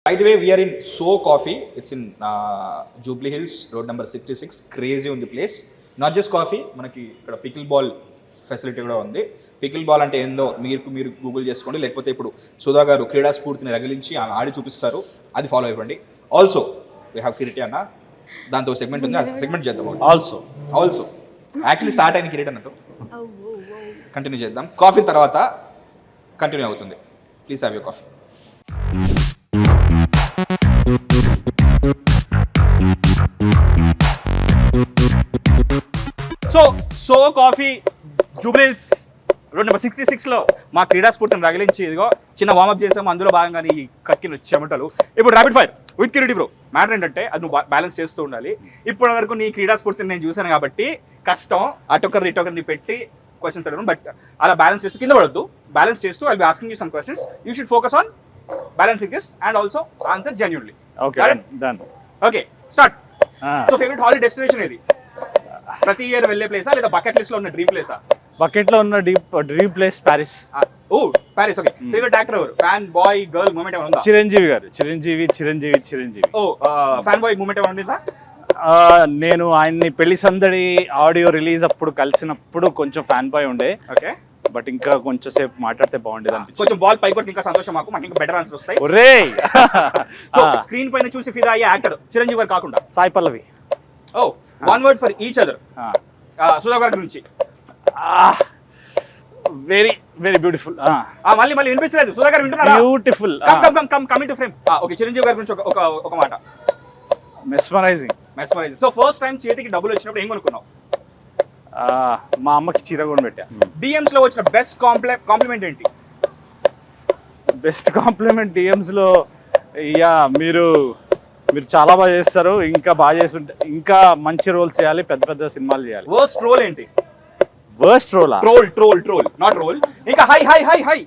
By the way, we are in So Coffee. It's in Jubilee Hills, road number 66. Crazy on the place. Not just coffee, మనకి ఇక్కడ pickle ball facility కూడా ఉంది. Pickle ball అంటే ఏందో మీరు Google చేసుకోండి, లేకపోతే ఇప్పుడు సుధా గారు క్రీడా స్ఫూర్తిని రగిలించి ఆడి చూపిస్తారు, అది ఫాలో అయిపోండి. ఆల్సో వీ హ్యావ్ కిరీటి అన్న, దాంతో సెగ్మెంట్ ఉంది, ఆ సెగ్మెంట్ చేద్దాం. ఆల్సో యాక్చువల్లీ స్టార్ట్ అయింది కిరీటి అన్నతో, కంటిన్యూ చేద్దాం. కాఫీ తర్వాత కంటిన్యూ అవుతుంది. Please have your coffee. So coffee Jubilee Hills road number 66లో మా క్రీడా స్ఫూర్తిని రగిలించి ఇదిగో చిన్న వార్మప్ చేసాము. అందులో భాగంగానే ఈ కక్కిన చెమటలు. ఇప్పుడు rapid fire with Kireeti bro. Matter ఏంటంటే అది నువ్వు బ్యాలెన్స్ చేస్తూ ఉండాలి. ఇప్పటి వరకు నీ క్రీడా స్ఫూర్తిని నేను చూశాను కాబట్టి కష్టం, అటొకరిని పెట్టి క్వశ్చన్స్ అడగడం. బట్ అలా బ్యాలెన్స్ చేస్తూ కింద పడద్దు, బ్యాలెన్స్ చేస్తూ I be asking you some questions. You should focus on balancing this and also answer genuinely. Okay start. So favourite holiday destination ఏది? ప్రతి ఇయర్ వెళ్ళే ప్లేసా లేదా బకెట్ లిస్ట్ లో ఉన్న డ్రీమ్ ప్లేసా? బకెట్ లో ఉన్న డ్రీమ్ ప్లేస్ ప్యారిస్. ఓ Paris. Okay. Favourite actor ఎవరు? Fan boy girl moment ఏమైనా ఉందా? చిరంజీవి గారు. చిరంజీవి. ఓ ఫ్యాన్ బాయ్ మూమెంట్ ఏమైనా ఉందా? నేను ఆయన్ని పెళ్లి సందడి ఆడియో రిలీజ్ అప్పుడు కలిసినప్పుడు కొంచెం ఫ్యాన్ బాయ్ ఉండే. ఓకే. బట్ ఇంకా కొంచెం సేపు మాట్లాడితే బాగుండేది అనిపించింది. కొంచెం బాల్ పై కొడితే ఇంకా సంతోషం, మాకు ఇంకా బెటర్ ఆన్సర్ వస్తాయి. ఒరేయ్ సో స్క్రీన్ పైన చూసి ఫిదా అయ్యే యాక్టర్ చిరంజీవి గారు కాకుండా Sai Pallavi. Oh one word for each other. Sudha గారి గురించి వెరీ వెరీ బ్యూటిఫుల్. మళ్ళీ వినిపించలేదు. సుధా గారు వింటున్నారా? Beautiful. Coming to frame. Okay, Chiranjeevi గారి గురించి ఒక మాట. మెస్మరైజింగ్. సో ఫస్ట్ టైం చేతికి డబ్బులు వచ్చినప్పుడు ఏం కొనుక్కున్నావు? మా అమ్మకి చీర కొని పెట్టా. డిఎమ్స్ లో వచ్చిన బెస్ట్ కాంప్లిమెంట్ ఏంటి? బెస్ట్ కాంప్లిమెంట్ డిఎమ్స్ లో మీరు చాలా బాగా చేస్తారు, ఇంకా బాగా చేస్తుంటే ఇంకా మంచి రోల్స్ చేయాలి, పెద్ద పెద్ద సినిమాలు చేయాలి. వర్స్ట్ రోల్ ఏంటి? వర్స్ట్ రోలా? Troll not role. ఇంకా హై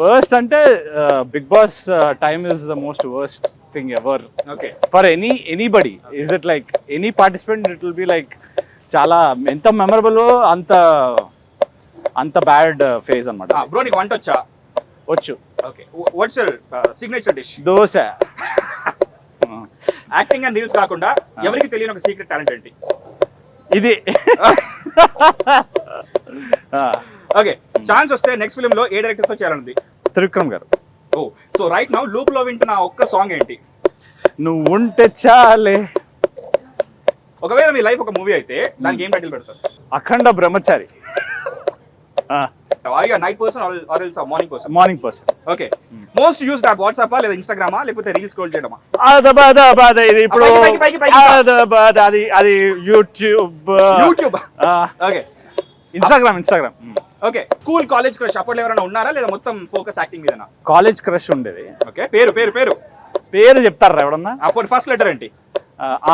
వర్స్ట్ అంటే Bigg Boss time is the most worst thing ever. Okay. For anybody. Is it like any participant it will be like చాలా ఎంత మెమరబుల్, అంత బ్యాడ్ ఫేజ్ అన్నమాట. Bro నీకు వంట వచ్చా? వచ్చు. Okay. What's your signature dish? Dosa. Acting and reels కాకుండా ఎవరికి తెలియని ఒక సీక్రెట్ టాలెంట్ ఏంటి? ఇది. ఓకే, ఛాన్స్ వస్తే నెక్స్ట్ ఫిల్మ్ లో ఏ డైరెక్టర్ తో చేయాలనుంది? త్రివిక్రమ్ గారు. ఓ సో రైట్ నౌ లూప్ లో వింటున్న ఒక్క సాంగ్ ఏంటి? నువ్వు ఉంటే చాలే. ఒకవేళ మీ లైఫ్ ఒక మూవీ అయితే దానికి ఏం టైటిల్ పెడతారు? అఖండ బ్రహ్మచారి. Are you a night person or else a morning person? Morning person. Okay. Most used app WhatsApp లేదా ఇన్స్టాగ్రామా లేకపోతే రీల్స్ స్క్రోల్ చేయడమా? ఇది ఇప్పుడు అది YouTube. Okay. Instagram. Okay. Cool college crush అప్పుడు ఎవరైనా ఉన్నారా లేదా మొత్తం ఫోకస్ యాక్టింగ్ మీదనా? కాలేజ్ క్రష్ ఉండేది. ఓకే. పేరు చెప్తారా ఎవడన్నా? అప్పుడు ఫస్ట్ లెటర్ ఏంటి?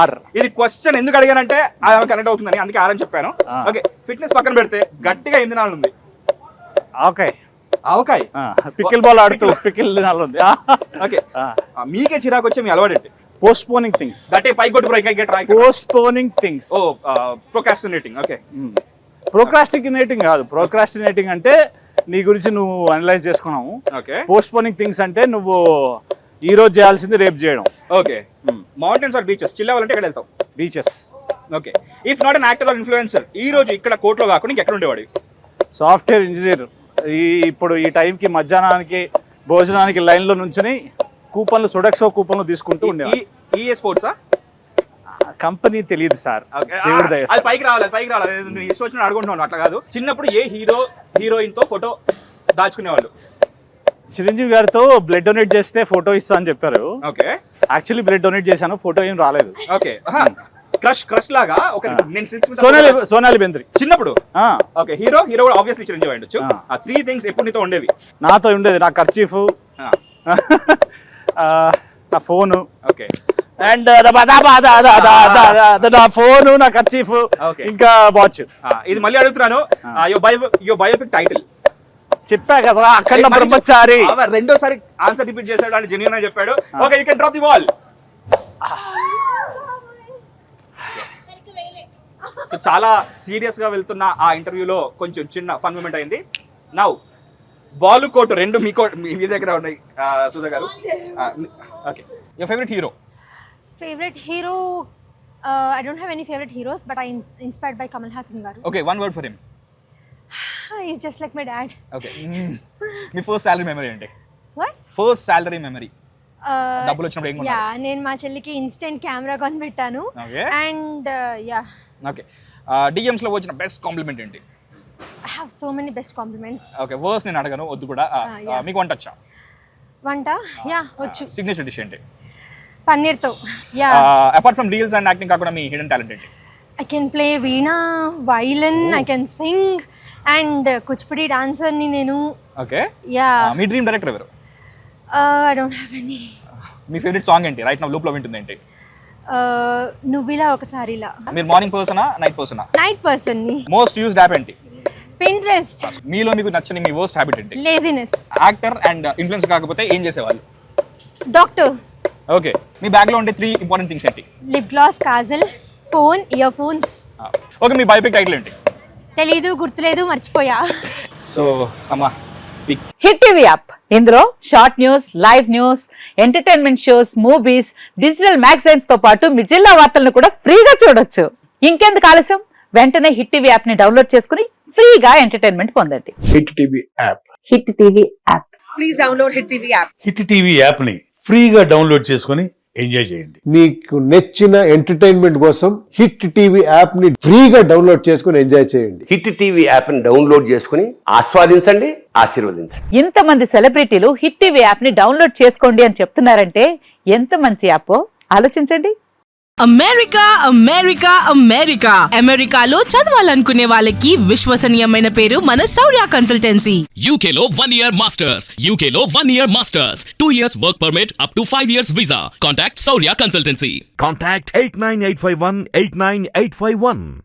ఆర్. ఇది క్వశ్చన్ ఎందుకు అడిగానంటే అది కనెక్ట్ అవుతుందని, అందుకే ఆర్ అని చెప్పాను. ఓకే. ఫిట్నెస్ పక్కన పెడితే గట్టిగా 8 దినాలు ఉంది. ఆవకాయ్. పికిల్ బాల్ ఆడుతూ పికిల్ దినాలు ఉంది. ఓకే. మీకే చిరాకు వచ్చే మీ అలవాటు ఏంటి? Postponing things. గట్టే పై కొట్టు బ్రో, ఇంకా get right. Postponing things. Oh procrastinating. Okay. Procrastinating కాదు. ప్రోక్రాస్టినేటింగ్ అంటే నీ గురించి నువ్వు అనలైజ్ చేసుకున్నావు. ఓకే. పోస్ట్పోనింగ్ థింగ్స్ అంటే నువ్వు ఈ రోజు చేయాల్సింది రేపు చేయడం. Okay. Mountains or beaches? Chill అవ్వాలంటే ఎక్కడ వెళ్తావు? Beaches. Okay. If not an actor or influencer, ఈ రోజు ఇక్కడ కోర్టులో కాకుండా ఇంకెక్కడ ఉండేవాడు? Software engineer. ఇప్పుడు ఈ టైంకి మధ్యాహ్నానికి భోజనానికి లైన్లో నుంచుని సుడక్సో కూపన్లు తీసుకుంటూ ఉండేవాడు. ఈఏ స్పోర్ట్సా? కంపెనీ తెలియదు సార్. అది పైకి రావాలి. ఇష్టం వచ్చిన అడుగుంటున్నాను. అట్లా కాదు. చిన్నప్పుడు ఏ హీరోయిన్ తో ఫోటో దాచుకునేవాళ్ళు? చిరంజీవి గారితో బ్లడ్ డొనేట్ చేస్తే ఫోటో ఇస్తా అని చెప్పారు. ఓకే. యాక్చువల్లీ బ్లడ్ డొనేట్ చేశాను, ఫోటో ఏం రాలేదు. ఓకే. క్రష్ లాగా ఒక సోనాలి బెంద్రి చిన్నప్పుడు. ఓకే. హీరో కూడా ఆబ్వియస్లీ చిరంజీవి ఉండొచ్చు. ఆ 3 థింగ్స్ ఎప్పుడు నీతో ఉండేవి? నాతో ఉండేది నా కర్చీఫ్, నా ఫోను. ఓకే. అండ్ నా ఫోను, నా కర్చీఫ్, ఇంకా వాచ్. ఇది మళ్ళీ అడుగుతున్నాను. యువర్ బయోపిక్ టైటిల్ చెప్పా కదా, అఖండ బ్రహ్మచారి. రెండోసారి ఆన్సర్ రిపీట్ చేశాడు అని జెన్యూన్ అని చెప్పాడు. Okay, you can drop the ball. So చాలా సీరియస్ గా వెళ్తున్న ఆ ఇంటర్వ్యూలో కొంచెం చిన్న ఫన్ మూమెంట్ అయింది. నౌ బాలు కోటు రెండు మీ దగ్గర ఉన్నాయి సుధా గారు. Okay, your favourite hero? Favorite hero, I don't have any favorite heroes, but I inspired by Kamal Hassan garu. Okay, one word for him. He's just like my dad. Okay, మీ first salary memory ఏంటి? What? First salary memory, డబ్బులు వచ్చినప్పుడు ఏం కొన్నారు? Yeah, నేను మా చెల్లికి instant camera కొనిపెట్టాను. Okay. And yeah, okay, DMs లో వచ్చిన బెస్ట్ కాంప్లిమెంట్ ఏంటి? I have so many best compliments. ఓకే, వర్స్ నేను అడగను, వద్దు కూడా. yeah. మీకు వంట వచ్చా? వంట యా వచ్చు. సిగ్నేచర్ డిష్ ఏంటి? పన్నీర్తో. Yeah, apart from reels and acting కాకుండా మీ హిడెన్ టాలెంట్ ఏంటి? I can play veena, violin, I can sing, and kuchipudi dancer ni nenu. Okay, Yeah, me dream director ఎవరు? I don't have any. Me favourite song ఏంటి? Right now loop లో వింటుంది ఏంటి? నువ్విలా ఒకసారిలా. మీరు మార్నింగ్ పర్సనా night పర్సనా? Night person ని. Most used app ఏంటి? Pinterest. మీలో మీకు నచ్చని మీ వర్స్ట్ హ్యాబిట్ ఏంటి? Laziness. యాక్టర్ అండ్ ఇన్ఫ్లుయెన్స్ కాకపోతే ఏం చేసేవాళ్ళు? Doctor. ఓకే, మీ బ్యాగ్ లో ఉండే 3 ఇంపార్టెంట్ థింగ్స్ ఏంటి? Lip gloss, kajal, phone, earphones. Okay, మీ బయోపిక్ టైటిల్ ఏంటి? తెలీదు, గుర్తులేదు, మర్చిపోయా. సో అమ్మా, హిట్ టీవీ యాప్, ఇందులో short news, live news, entertainment shows, movies, digital magazines తో పాటు మీ జిల్లా వార్తలను కూడా ఫ్రీగా చూడొచ్చు. ఇంకెందుకు ఆలస్యం, వెంటనే హిట్ టీవీ యాప్ ని డౌన్లోడ్ చేసుకుని ఫ్రీగా ఎంటర్టైన్మెంట్ పొందండి. Hit TV app. Hit TV app. Hit TV app ని ఫ్రీగా డౌన్లోడ్ చేసుకొని ఎంజాయ్ చేయండి. మీకు నచ్చిన ఎంటర్టైన్మెంట్ కోసం హిట్ టీవీ యాప్ ని ఫ్రీగా డౌన్లోడ్ చేసుకుని ఎంజాయ్ చేయండి. హిట్ టీవీ యాప్ని డౌన్లోడ్ చేసుకుని ఆస్వాదించండి, ఆశీర్వదించండి. ఇంతమంది సెలబ్రిటీలు హిట్ టీవీ యాప్ ని డౌన్లోడ్ చేసుకోండి అని చెప్తున్నారంటే ఎంత మంచి యాప్ ఆలోచించండి. అమెరికా అమెరికా అమెరికా అమెరికాలో చదవాలనుకునే వాళ్ళకి విశ్వసనీయమైన పేరు మన శౌర్య కన్సల్టెన్సీ. UK లో 1 year masters. UK లో 1 year masters. 2 years work permit up to 5 years visa. Contact Saurya Consultancy. Contact 89851 89851.